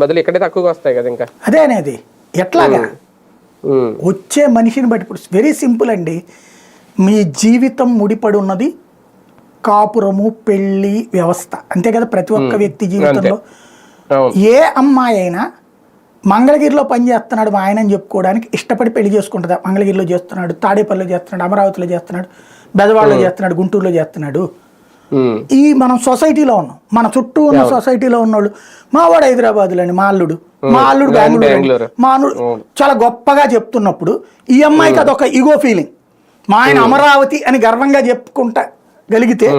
బదులు ఇక్కడే తక్కువగా వస్తాయి కదా ఇంకా. అదే అనేది ఎట్లాగా వచ్చే మనిషిని బట్టి. ఇప్పుడు వెరీ సింపుల్ అండి, మీ జీవితం ముడిపడి ఉన్నది కాపురము, పెళ్లి వ్యవస్థ, అంతే కదా ప్రతి ఒక్క వ్యక్తి జీవితంలో. ఏ అమ్మాయి అయినా మంగళగిరిలో పనిచేస్తున్నాడు మా ఆయన అని చెప్పుకోవడానికి ఇష్టపడి పెళ్లి చేసుకుంటుందా? మంగళగిరిలో చేస్తున్నాడు, తాడేపల్లిలో చేస్తున్నాడు, అమరావతిలో చేస్తున్నాడు, బెదవాడలో చేస్తున్నాడు, గుంటూరులో చేస్తున్నాడు. ఈ మనం సొసైటీలో ఉన్నాం, మన చుట్టూ ఉన్న సొసైటీలో ఉన్నోళ్ళు మావాడు హైదరాబాద్లో అండి, మా అల్లుడు బెంగళూరు, మా అల్లుడు చాలా గొప్పగా చెప్తున్నప్పుడు ఈ అమ్మాయికి అదొక ఈగో ఫీలింగ్. మా ఆయన అమరావతి అని గర్వంగా చెప్పుకుంటా గలిగితే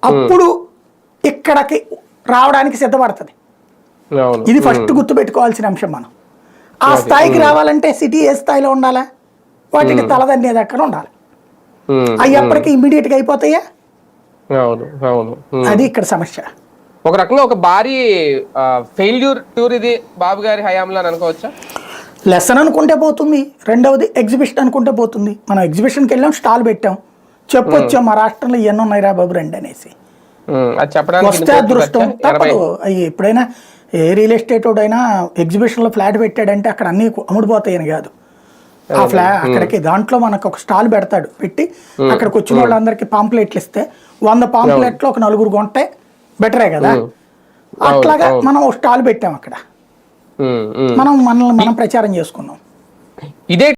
అప్పుడు ఇక్కడికి రావడానికి సిద్ధపడుతుంది. ఇది ఫస్ట్ గుర్తుపెట్టుకోవాల్సిన అంశం. మనం ఆ స్థాయికి రావాలంటే సిటీ ఏ స్థాయిలో ఉండాలా, వాటికి తలదన్నే దగ్గర ఉండాలి. అవి ఎప్పటికీ ఇమ్మీడియట్గా అయిపోతాయా? అది ఇక్కడ సమస్య. ఒక రకంగా ఒక భారీ ఫెయిల్యూర్ టూర్ ఇది బాబు గారి హయాంలో అనుకోవచ్చా? లెసన్ అనుకుంటే పోతుంది, రెండవది ఎగ్జిబిషన్ అనుకుంటే పోతుంది. మనం ఎగ్జిబిషన్కి వెళ్ళాం, స్టాల్ పెట్టాం, చెప్పొచ్చాం మా రాష్ట్రంలో ఇవన్నీ ఉన్నాయిరా బాబు రండి అనేసి. వస్తే అదృష్టం, తప్పదు. అవి ఎప్పుడైనా ఏ రియల్ ఎస్టేట్ అయినా ఎగ్జిబిషన్లో ఫ్లాట్ పెట్టాడంటే అక్కడ అన్ని అమ్ముడుపోతాయని కాదు. ఆ అక్కడికి దాంట్లో మనకు ఒక స్టాల్ పెడతాడు, పెట్టి అక్కడికి వచ్చిన వాళ్ళందరికీ పాంప్లెట్లు ఇస్తే 100 పాంప్లెట్లు ఒక 4 కొంటే బెటరే కదా. అట్లాగా మనం ఒక స్టాల్ పెట్టాం, అక్కడ మనం ప్రచారం చేసుకున్నాం. ఇదే